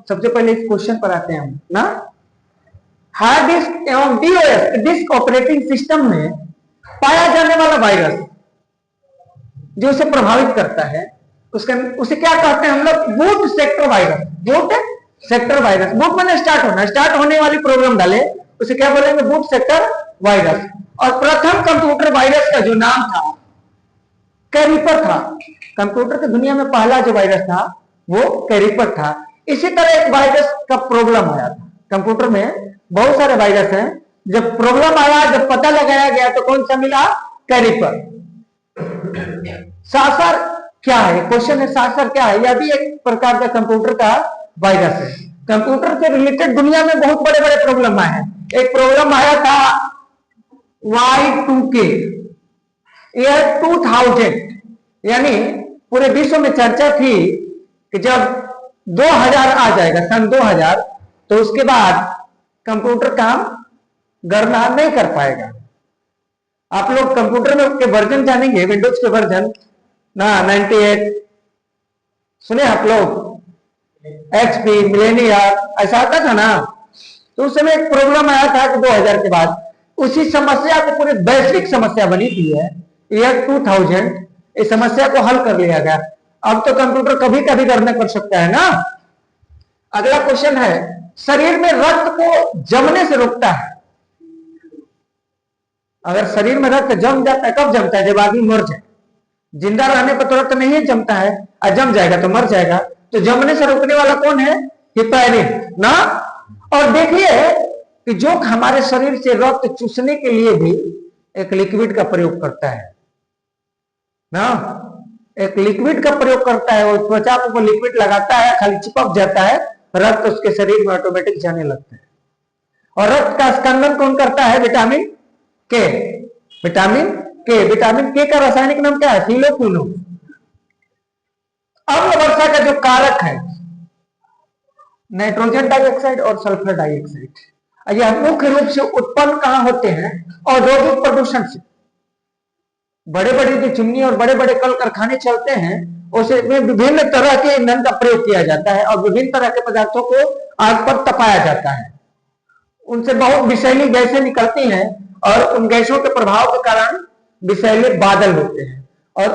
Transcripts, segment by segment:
सबसे पहले इस क्वेश्चन पर आते हैं हम ना। हार्ड डिस्क एवं डीओएस डिस्क ऑपरेटिंग सिस्टम में पाया जाने वाला वायरस जो उसे प्रभावित करता है उसे क्या कहते हैं हम लोग? Boot sector virus. Boot sector virus, boot मैंने स्टार्ट होने वाली प्रोग्राम डाले उसे क्या बोलेंगे? Boot sector virus. और प्रथम कंप्यूटर वायरस का जो नाम था कैरिपर था। कंप्यूटर की दुनिया में पहला जो वायरस था वो कैरिपर था। इसी तरह एक वायरस का प्रॉब्लम आया था। कंप्यूटर में बहुत सारे वायरस हैं, जब प्रॉब्लम आया, जब पता लगाया गया तो कौन सा मिला? कैरिपर। सासर क्या है? क्वेश्चन है सासर क्या है? यह भी एक प्रकार का कंप्यूटर का वायरस है। कंप्यूटर से रिलेटेड दुनिया में बहुत बड़े बड़े प्रॉब्लम आए हैं। एक प्रॉब्लम आया था Y2K, ईयर 2000, यानी पूरे विश्व में चर्चा थी कि जब 2000 आ जाएगा, सन 2000, तो उसके बाद कंप्यूटर काम गणना नहीं कर पाएगा। आप लोग कंप्यूटर में के वर्जन जानेंगे, विंडोज के वर्जन ना 98 सुने आप लोग, HP, मिलेनियर, ऐसा आता था ना। तो उस समय एक प्रॉब्लम आया था कि 2000 के बाद उसी समस्या को पूरी वैश्विक समस्या बनी थी है ईयर 2000, इस समस्या को हल कर लिया गया। अब तो कंप्यूटर कभी कभी गणना कर सकता है ना। अगला क्वेश्चन है, शरीर में रक्त को जमने से रोकता है। अगर शरीर में रक्त जम जाता है, कब जमता है? जब आदमी मर जाए। जिंदा रहने पर तो रक्त नहीं जमता है, और जम जाएगा तो मर जाएगा। तो जमने से रोकने वाला कौन है? हिपैरिन ना। और देखिए कि जो हमारे शरीर से रक्त चूसने के लिए भी एक लिक्विड का प्रयोग करता है ना, एक लिक्विड का प्रयोग करता है। वो त्वचा पर वो लिक्विड लगाता है, खाली चिपक जाता है, रक्त उसके शरीर में ऑटोमेटिक जाने लगता है। और रक्त का स्कंदन कौन करता है? विटामिन के। विटामिन के, विटामिन के का रासायनिक नाम क्या है? थियोफिनोल। अम्ल वर्षा का जो कारक है नाइट्रोजन डाइऑक्साइड और सल्फर डाइऑक्साइड, यह मुख्य रूप से उत्पन्न कहां होते हैं? औद्योगिक प्रदूषण से। बड़े बड़े जो चिमनी और बड़े बड़े कल कारखाने चलते हैं उसमें विभिन्न तरह के ईंधन का प्रयोग किया जाता है और विभिन्न तरह के पदार्थों को आग पर तपाया जाता है। उनसे बहुत विषैली गैसें निकलती हैं और उन गैसों के प्रभाव के कारण विषैले बादल होते हैं। और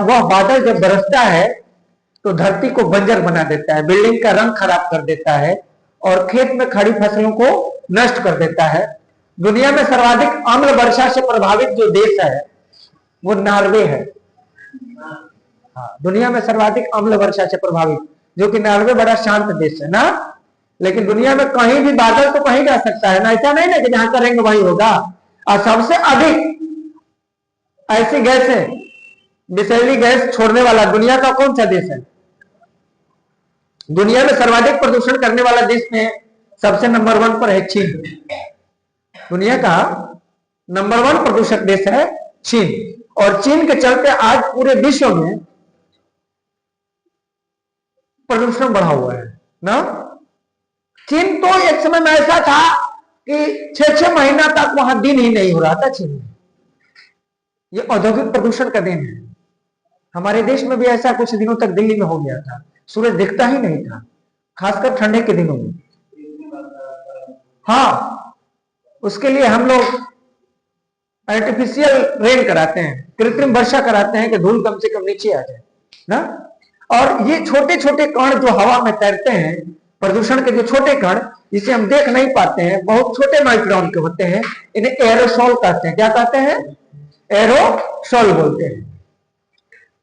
वह बादल जब बरसता है तो धरती को बंजर बना देता है, बिल्डिंग का रंग खराब कर देता है और खेत में खड़ी फसलों को नष्ट कर देता है। दुनिया में सर्वाधिक अम्ल वर्षा से प्रभावित जो देश है वो नॉर्वे है। हाँ, दुनिया में सर्वाधिक अम्ल वर्षा से प्रभावित, जो कि नॉर्वे बड़ा शांत देश है ना। लेकिन दुनिया में कहीं भी बादल तो कहीं जा सकता है ना, ऐसा नहीं ना कि जहां करेंगे वहीं होगा। और सबसे अधिक ऐसी गैस है, विषैली गैस छोड़ने वाला दुनिया का कौन सा देश है? दुनिया में सर्वाधिक प्रदूषण करने वाला देश में सबसे नंबर 1 पर है चीन। दुनिया का नंबर 1 प्रदूषक देश है चीन। और चीन के चलते आज पूरे विश्व में प्रदूषण बढ़ा हुआ है ना। चीन तो एक समय में ऐसा था कि 6-6 महीना तक वहां दिन ही नहीं हो रहा था चीन में। ये औद्योगिक प्रदूषण का दिन है। हमारे देश में भी ऐसा कुछ दिनों तक दिल्ली में हो गया था, सूरज दिखता ही नहीं था, खासकर ठंडे के दिनों में। हाँ, उसके लिए हम लोग आर्टिफिशियल रेन कराते हैं, कृत्रिम वर्षा कराते हैं कि धूल कम से कम नीचे आ जाए ना। और ये छोटे छोटे कण जो हवा में तैरते हैं, प्रदूषण के जो छोटे कण जिसे हम देख नहीं पाते हैं, बहुत छोटे माइक्रोन के होते हैं, इन्हें एरोसोल कहते हैं। क्या कहते हैं? एरोसोल बोलते हैं।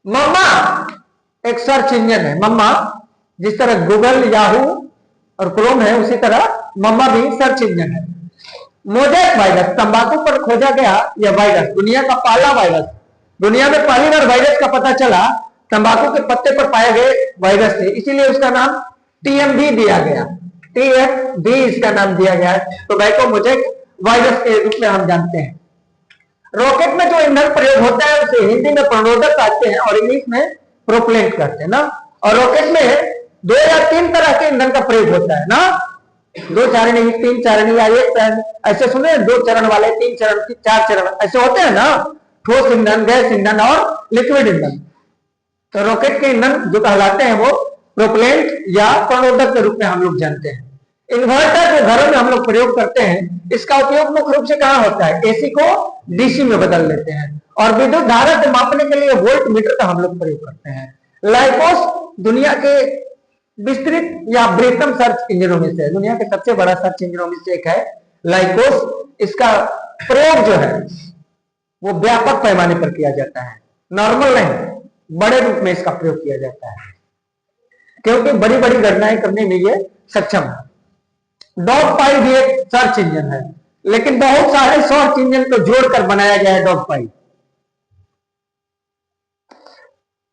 मम्मा एक सर्च इंजन है। मम्मा, जिस तरह गूगल, याहू और क्रोम है, उसी तरह मम्मा भी सर्च इंजन है। मोज़ेक वायरस, तंबाकू पर खोजा गया यह वायरस दुनिया का पहला वायरस। दुनिया में पहली बार वायरस का पता चला तंबाकू के पत्ते पर पाए गए वायरस थे, इसीलिए उसका नाम TMV दिया गया। TMV इसका नाम दिया गया है। टोबैको मोज़ेक वायरस के रूप में हम जानते हैं। रॉकेट में जो ईंधन प्रयोग होता है उसे हिंदी में प्रणोदक कहते हैं और इंग्लिश में प्रोपेलेंट कहते हैं ना। और रॉकेट में 2 या 3 तरह के ईंधन का प्रयोग होता है ना। 2 चरणी, 3 चरणी या 1 चरण, ऐसे सुने? 2 चरण वाले, 3 चरण, 4 चरण ऐसे होते हैं ना। ठोस ईंधन, गैस ईंधन और लिक्विड ईंधन। तो रॉकेट के ईंधन जो कहलाते हैं वो प्रोपेलेंट या प्रणोदक के रूप में हम लोग जानते हैं। इन्वर्टर जो घरों में हम लोग प्रयोग करते हैं, इसका उपयोग मुख्य रूप से कहां होता है? एसी को डीसी में बदल लेते हैं, और विद्युत धारा को मापने के लिए वोल्ट मीटर का हम लोग प्रयोग करते हैं। लाइकोस दुनिया के विस्तृत या बृहत्तम सर्च इंजनों में से है, दुनिया के सबसे बड़ा सर्च इंजनों में से एक है लाइकोस। इसका प्रयोग जो है वो व्यापक पैमाने पर किया जाता है, नॉर्मल नहीं, बड़े रूप में इसका प्रयोग किया जाता है, क्योंकि बड़ी बड़ी गणनाएं करने में ये सक्षम है। डॉग पाई भी एक सर्च इंजन है, लेकिन बहुत सारे सर्च इंजन को जोड़कर बनाया गया है डॉग पाई।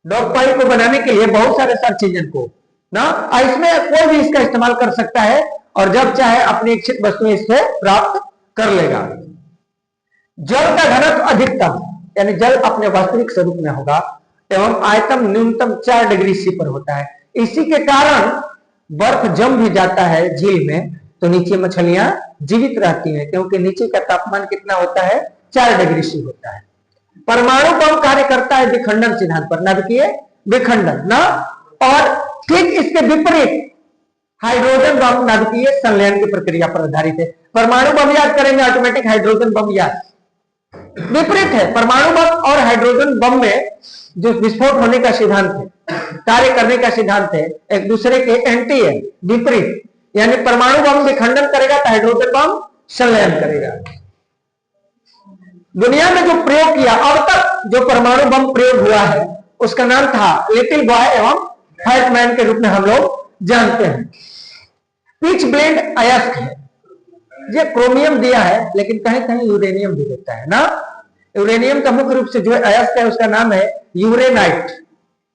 डॉग पाई को बनाने के लिए बहुत सारे सर्च इंजन को ना, इसमें कोई भी इसका इस्तेमाल कर सकता है और जब चाहे अपनी इच्छित वस्तुएं इससे प्राप्त कर लेगा। जल का घनत्व अधिकतम, यानी जल अपने वास्तविक स्वरूप में होगा, एवं आयतन न्यूनतम 4 डिग्री सी पर होता है। इसी के कारण बर्फ जम भी जाता है झील में, तो नीचे मछलियां जीवित रहती हैं, क्योंकि नीचे का तापमान कितना होता है? 4 डिग्री सी होता है। परमाणु बम कार्य करता है विखंडन सिद्धांत पर, नाभिकीय विखंडन ना, और ठीक इसके विपरीत हाइड्रोजन बम नाभिकीय संलयन की प्रक्रिया पर आधारित है। परमाणु बम याद करेंगे, ऑटोमेटिक हाइड्रोजन बम याद, विपरीत है। परमाणु बम और हाइड्रोजन बम में जो विस्फोट होने का सिद्धांत है, कार्य करने का सिद्धांत है, एक दूसरे के एंटी है, विपरीत। यानी परमाणु बम विखंडन करेगा तो हाइड्रोजन बम संलयन करेगा। दुनिया में जो प्रयोग किया अब तक, जो परमाणु बम प्रयोग हुआ है, उसका नाम था लिटिल बॉय एवं फैट मैन के रूप में हम लोग जानते हैं। पिच ब्लेंड अयस्क है, ये क्रोमियम दिया है, लेकिन कहीं कहीं यूरेनियम भी देता है ना। यूरेनियम का मुख्य रूप से जो अयस्क है उसका नाम है यूरेनाइट,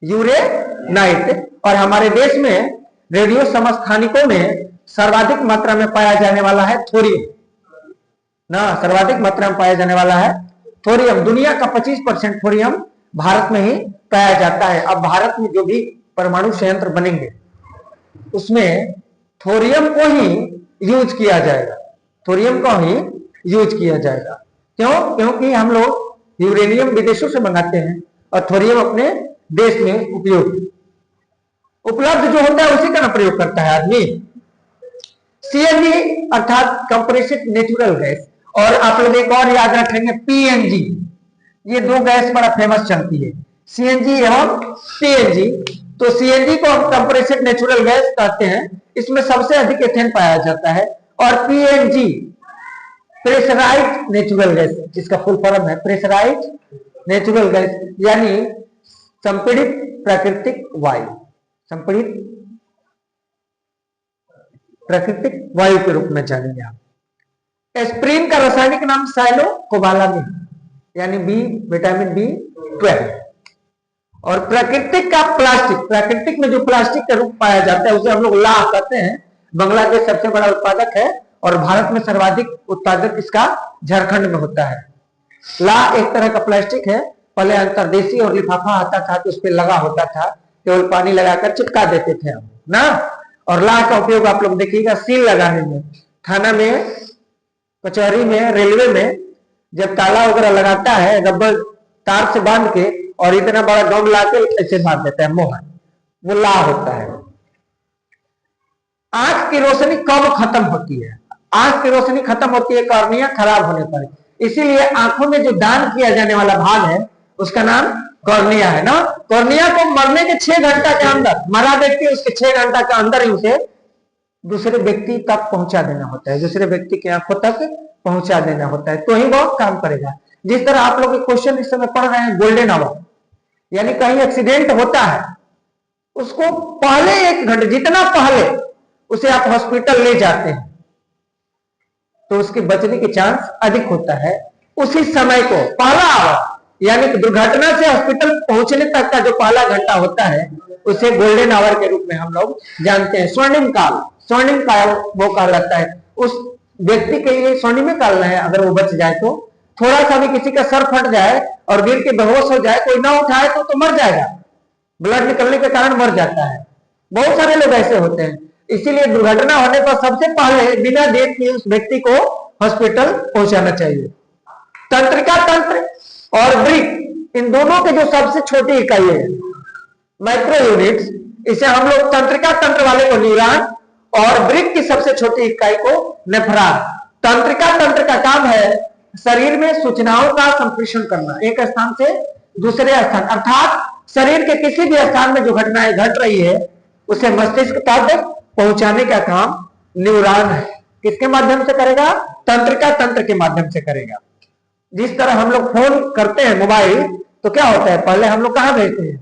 यूरेनाइट। और हमारे देश में रेडियो समस्थानिकों में सर्वाधिक मात्रा में पाया जाने वाला है थोरियम ना, सर्वाधिक मात्रा में पाया जाने वाला है थोरियम। दुनिया का 25% थोरियम भारत में ही पाया जाता है। अब भारत में जो भी परमाणु संयंत्र बनेंगे उसमें थोरियम को ही यूज किया जाएगा, थोरियम को ही यूज किया जाएगा। क्यों? क्योंकि हम लोग यूरेनियम विदेशों से मंगाते हैं और थोरियम अपने देश में उपलब्ध जो होता है उसी का ना प्रयोग करता है आदमी। सीएनजी अर्थात कंप्रेस्ड नेचुरल गैस, और आप लोग एक और याद रखेंगे पीएनजी, ये दो गैस बड़ा फेमस चलती है, सीएनजी एवं पीएनजी। तो सीएनजी को हम कंप्रेस्ड नेचुरल गैस कहते हैं, इसमें सबसे अधिक एथेन पाया जाता है, और पीएनजी प्रेशराइज्ड नेचुरल गैस, जिसका फुल फॉर्म है प्रेशराइज्ड नेचुरल गैस, यानी संपीड़ित प्राकृतिक वायु, संपीड़ित प्राकृतिक वायु के रूप में जानेंगे आप। एस्प्रिन का रासायनिक नाम साइलोकोबालामिन, यानी विटामिन B12। और प्राकृतिक का प्लास्टिक, प्राकृतिक में जो प्लास्टिक का रूप पाया जाता है उसे हम लोग लाह कहते हैं। बांग्लादेश सबसे बड़ा उत्पादक है और भारत में सर्वाधिक उत्पादक इसका झारखंड में होता है। लाह एक तरह का प्लास्टिक है, पहले अंतर्देशीय और लिफाफा आता था तो उस पर लगा होता था, केवल पानी लगाकर चिपका देते थे हम ना। और लाह का उपयोग आप लोग देखिएगा सील लगाने में, थाना में, कचहरी में, रेलवे में जब ताला वगैरह लगाता है रबर तार से बांध के और इतना बड़ा गम ला के ऐसे बांध देता है मोहर, वो लाह होता है। आंख की रोशनी कब खत्म होती है? आंख की रोशनी खत्म होती है कॉर्निया खराब होने पर, इसीलिए आंखों में जो दान किया जाने वाला भाग है उसका नाम कॉर्निया है ना। कॉर्निया को मरने के 6 घंटा के अंदर, मरा व्यक्ति उसके 6 घंटा के अंदर ही उसे दूसरे व्यक्ति तक पहुंचा देना होता है, दूसरे व्यक्ति की आंखों तक पहुंचा देना होता है, तो ही वो काम करेगा। जिस तरह आप लोग क्वेश्चन इस समय पढ़ रहे हैं गोल्डन आवर, यानी कहीं एक्सीडेंट होता है उसको पहले 1 घंटे, जितना पहले उसे आप हॉस्पिटल ले जाते हैं तो उसके बचने के चांस अधिक होता है। उसी समय को पहला आवर, यानी दुर्घटना से हॉस्पिटल पहुंचने तक का जो पहला घंटा होता है उसे गोल्डन आवर के रूप में हम लोग जानते हैं। स्वर्णिम काल, स्वर्णिम काल वो कहलाता है। उस व्यक्ति के लिए स्वर्णिम काल है, अगर वो बच जाए तो। थोड़ा सा भी किसी का सर फट जाए और गिर के बेहोश हो जाए, कोई ना उठाए तो मर जाएगा, ब्लड निकलने के कारण मर जाता है। बहुत सारे लोग ऐसे होते हैं, इसीलिए दुर्घटना होने पर सबसे पहले बिना देर किए उस व्यक्ति को हॉस्पिटल पहुंचाना चाहिए। तंत्रिका तंत्र और वृक्क, इन दोनों के जो सबसे छोटी इकाई है माइक्रो यूनिट्स, इसे हम लोग तंत्रिका तंत्र वाले को न्यूरॉन और वृक्क की सबसे छोटी इकाई को नेफ्रॉन। तंत्रिका तंत्र का काम है शरीर में सूचनाओं का संप्रेषण करना एक स्थान से दूसरे स्थान, अर्थात शरीर के किसी भी स्थान में जो घटनाएं घट रही है उसे मस्तिष्क तक पहुंचाने का काम न्यूरॉन है। किसके माध्यम से करेगा? तंत्रिका तंत्र के माध्यम से करेगा। जिस तरह हम लोग फोन करते हैं मोबाइल, तो क्या होता है, पहले हम लोग कहां भेजते हैं?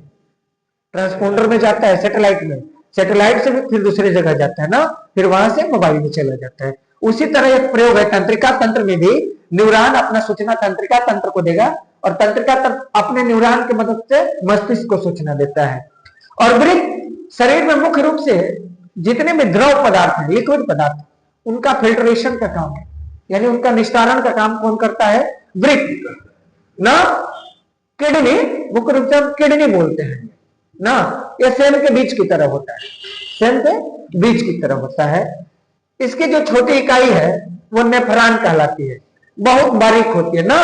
ट्रांसपोंडर में जाता है, सैटेलाइट में, सैटेलाइट से भी फिर दूसरी जगह जाता है ना, फिर वहां से मोबाइल में चला जाता है। उसी तरह एक प्रयोग है तंत्रिका तंत्र में भी, न्यूरॉन अपना सूचना तंत्रिका तंत्र को देगा और तंत्रिका तंत्र अपने न्यूरॉन की मदद से मस्तिष्क को सूचना देता है। और वृक्क शरीर में मुख्य रूप से जितने भी द्रव पदार्थ हैं, लिक्विड पदार्थ, उनका फिल्ट्रेशन का काम है, यानी उनका निस्तारण का काम कौन करता है? वृक्क ना। किडनी, मुख्य रूप से हम किडनी बोलते हैं ना, यह सेम के बीच की तरह होता है, सेम के बीच की तरह होता है। इसकी जो छोटी इकाई है वो नेफ्रॉन कहलाती है, बहुत बारीक होती है ना।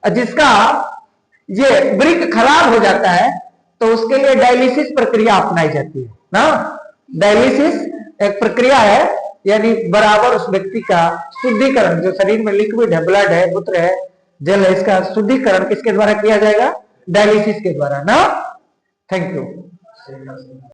जिसका ये वृक्क खराब हो जाता है तो उसके लिए डायलिसिस प्रक्रिया अपनाई जाती है ना। डायलिसिस एक प्रक्रिया है, यानी बराबर उस व्यक्ति का शुद्धिकरण, जो शरीर में लिक्विड है, ब्लड है, मूत्र है, जल है, इसका शुद्धिकरण किसके द्वारा किया जाएगा? डायलिसिस के द्वारा ना। Thank you.